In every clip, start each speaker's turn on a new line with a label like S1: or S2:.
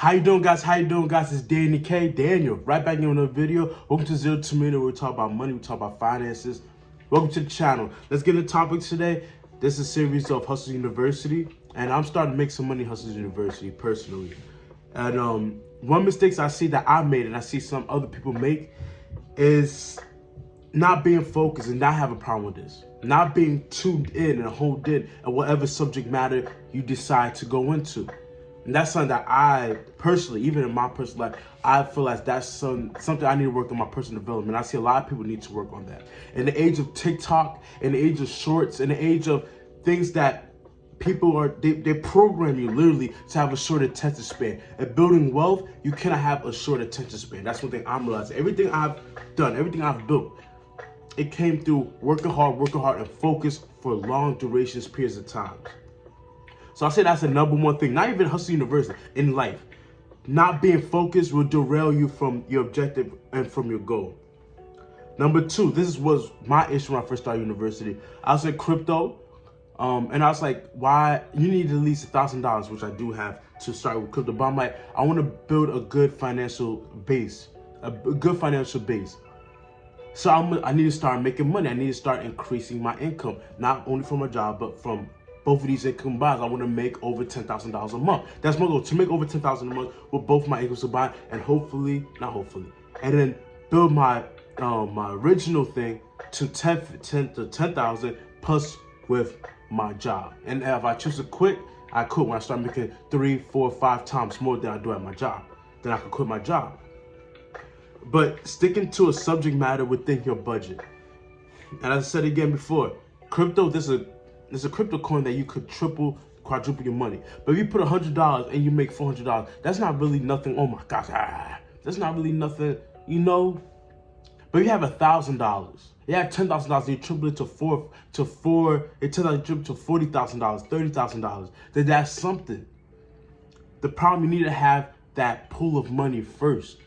S1: How you doing, guys? How you doing, guys? It's Danny K. Daniel, right back in another video. Welcome to Zero to Million, where we talk about money, we talk about finances. Welcome to the channel. Let's get into topics today. This is a series of Hustle University, and I'm starting to make some money in Hustle University personally. And one mistakes I see that I made, and I see some other people make, is not being focused and not have a problem with this. Not being tuned in and honed in at whatever subject matter you decide to go into. And that's something that I personally, even in my personal life, I feel like that's something I need to work on my personal development. I see a lot of people need to work on that. In the age of TikTok, in the age of shorts, in the age of things that people are, they program you literally to have a short attention span. And building wealth, you cannot have a short attention span. That's one thing I'm realizing. Everything I've done, everything I've built, it came through working hard, and focus for long durations, periods of time. So I say that's the number one thing, not even Hustle University, in life. Not being focused will derail you from your objective and from your goal. Number two, this was my issue when I first started university. I was in crypto, and I was like, why? You need at least $1,000, which I do have to start with crypto. But I'm like, I want to build a good financial base, So I need to start making money. I need to start increasing my income, not only from a job, but from both of these income combined. I want to make over $10,000 a month. That's my goal, to make over $10,000 a month with both my incomes combined, and and then build my my original thing to 10,000 plus with my job. And if I choose to quit, I quit when I start making 3, 4, 5 times more than I do at my job. Then I can quit my job. But sticking to a subject matter within your budget. And as I said again before, crypto, there's a crypto coin that you could triple, quadruple your money. But if you put $100 and you make $400, that's not really nothing. Oh my gosh, that's not really nothing, you know. But if you have $1,000, you have $10,000, you triple it to $40,000, $30,000. Then that's something. The problem, you need to have that pool of money first.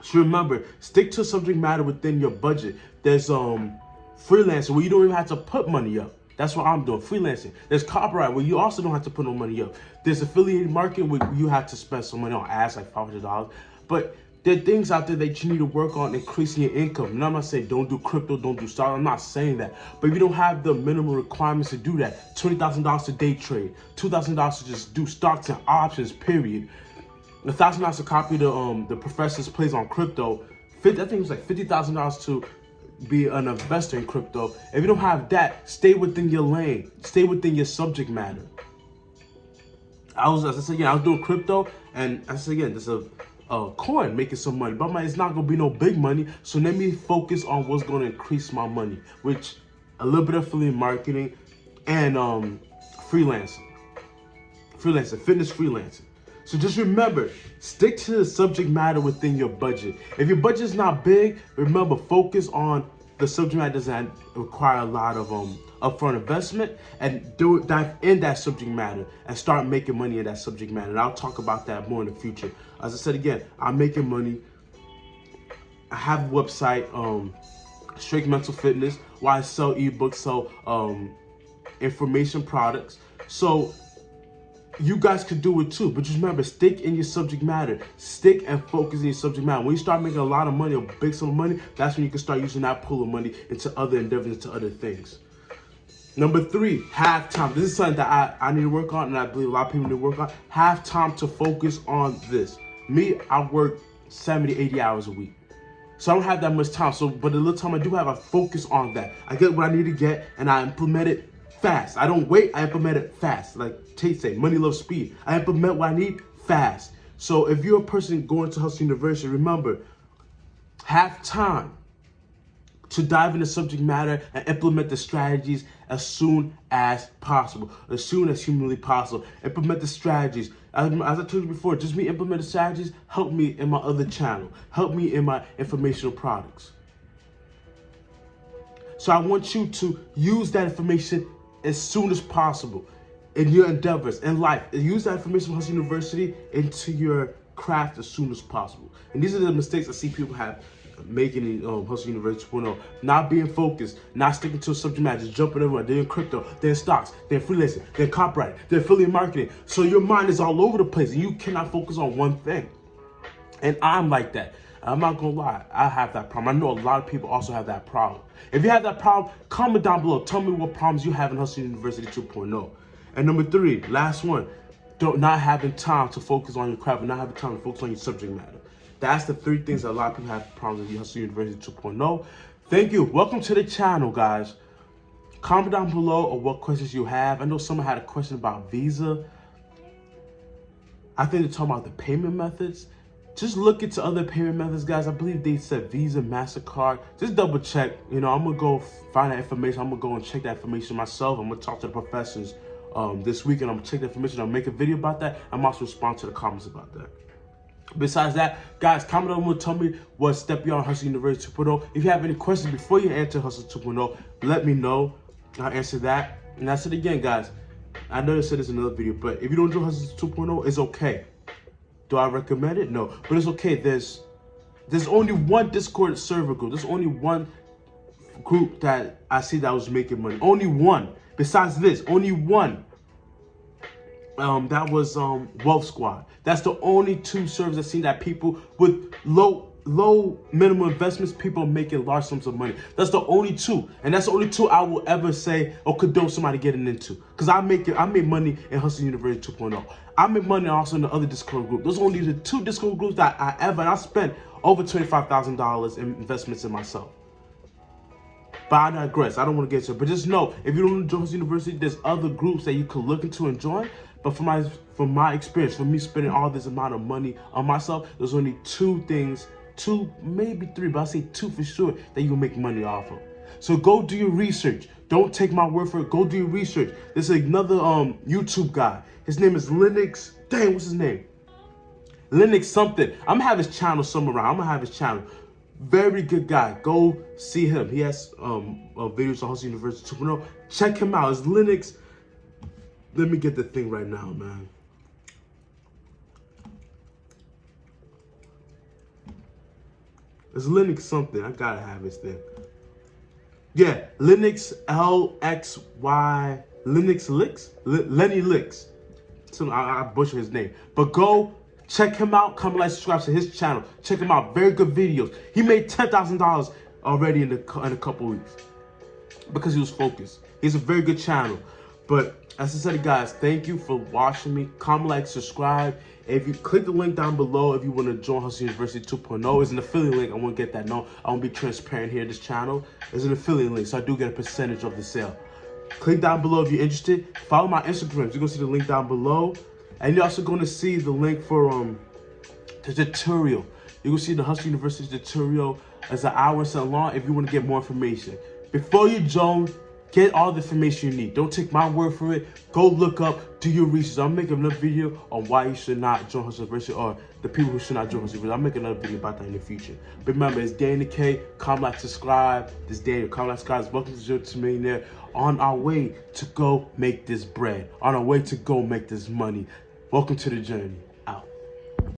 S1: So remember, stick to subject matter within your budget. There's freelancing where you don't even have to put money up. That's what I'm doing, freelancing. There's copyright where you also don't have to put no money up. There's affiliated marketing where you have to spend some money on ads, like $500. But there are things out there that you need to work on increasing your income. And I'm not saying don't do crypto, don't do stocks. I'm not saying that. But if you don't have the minimum requirements to do that, $20,000 to day trade, $2,000 to just do stocks and options, period. $1,000 to copy the professor's plays on crypto. I think it was like $50,000 to be an investor in crypto. If you don't have that, stay within your lane. Stay within your subject matter. As I said again, I was doing crypto, and as I said again, there's a coin making some money. But it's not gonna be no big money. So let me focus on what's gonna increase my money, which a little bit of affiliate marketing and fitness freelancing. So just remember, stick to the subject matter within your budget. If your budget is not big, remember, focus on the subject matter that doesn't require a lot of upfront investment, and dive in that subject matter and start making money in that subject matter. And I'll talk about that more in the future. As I said again, I'm making money. I have a website, Straight Mental Fitness, where I sell ebooks, sell information products. So you guys could do it too, but just remember, stick in your subject matter. Stick and focus in your subject matter. When you start making a lot of money, a big sum of money, that's when you can start using that pool of money into other endeavors, into other things. Number 3, have time. This is something that I need to work on, and I believe a lot of people need to work on. Have time to focus on this. Me, I work 70, 80 hours a week. So I don't have that much time. But the little time I do have, I focus on that. I get what I need to get, and I implement it fast. I don't wait, I implement it fast. Like Tate say, money loves speed. I implement what I need fast. So if you're a person going to Hustle University, remember, have time to dive into subject matter and implement the strategies as soon as possible, as soon as humanly possible. Implement the strategies. As I told you before, just me implement the strategies, help me in my other channel, help me in my informational products. So I want you to use that information as soon as possible in your endeavors in life. Use that information from Hustle University into your craft as soon as possible. And these are the mistakes I see people have making Hustle University 2.0, not being focused, not sticking to a subject matter, just jumping everywhere. They're in crypto, they're in stocks, they're freelancing, they're copyright, they're affiliate marketing. So your mind is all over the place and you cannot focus on one thing. And I'm like that. I'm not gonna lie, I have that problem. I know a lot of people also have that problem. If you have that problem, comment down below. Tell me what problems you have in Hustle University 2.0. And number 3, last one, not having time to focus on your craft and not having time to focus on your subject matter. That's the 3 things that a lot of people have problems with Hustle University 2.0. Thank you. Welcome to the channel, guys. Comment down below on what questions you have. I know someone had a question about Visa. I think they're talking about the payment methods. Just look into other payment methods, guys. I believe they said Visa, MasterCard. Just double check. You know, I'm going to go find that information. I'm going to go and check that information myself. I'm going to talk to the professors this week, and I'm going to check the information. I'll make a video about that. I'm also respond to the comments about that. Besides that, guys, comment down below. Tell me what step you're on Hustle University 2.0. If you have any questions before you enter Hustle 2.0, let me know. I'll answer that. And that's it again, guys. I know I said this in another video, but if you don't do Hustle 2.0, it's okay. Do I recommend it? No, but it's okay. There's only one Discord server group. There's only one group that I see that was making money. Only one. Besides this, only one. That was Wealth Squad. That's the only 2 servers I've seen that people with low minimum investments, people making large sums of money. That's the only 2, and that's the only 2 I will ever say or condone somebody getting into. Because I made money in Hustle University 2.0. I make money also in the other Discord group. Those are only the 2 Discord groups that I spent over $25,000 in investments in myself. But I digress. I don't want to get to it. But just know, if you don't join Hustle University, there's other groups that you could look into and join. But from my experience, from me spending all this amount of money on myself, there's only 2 things, 2, maybe 3, but I say 2 for sure that you can make money off of. So go do your research. Don't take my word for it. Go do your research. There's another YouTube guy. His name is Linux. Dang, what's his name? Linux something. I'm gonna have his channel somewhere around. I'm gonna have his channel. Very good guy. Go see him. He has videos on Hustle University 2.0. Check him out. It's Linux. Let me get the thing right now, man. It's Linux something. I gotta have his thing. Yeah, Linux LXY. Linux Licks? Lenny Licks. So I butchered his name. But go check him out. Comment, like, subscribe to his channel. Check him out. Very good videos. He made $10,000 already in a couple weeks because he was focused. He's a very good channel. But as I said, guys, thank you for watching me. Comment, like, subscribe. If you click the link down below, if you want to join Hustle University 2.0, it's an affiliate link. I want to get that. No, I won't be transparent here. This channel is an affiliate link, so I do get a percentage of the sale. Click down below if you're interested. Follow my Instagram. You're gonna see the link down below, and you're also gonna see the link for the tutorial. You're gonna see the Hustle University tutorial as an hour and so long. If you want to get more information, before you join, get all the information you need. Don't take my word for it. Go look up, do your research. I'll make another video on why you should not join Hustle University, or the people who should not join Hustle University. I'll make another video about that in the future. But remember, it's Daniel K. Comment, like, subscribe. This is Daniel. Comment, like, subscribe. Welcome to Journey to Millionaire. On our way to go make this bread. On our way to go make this money. Welcome to the journey.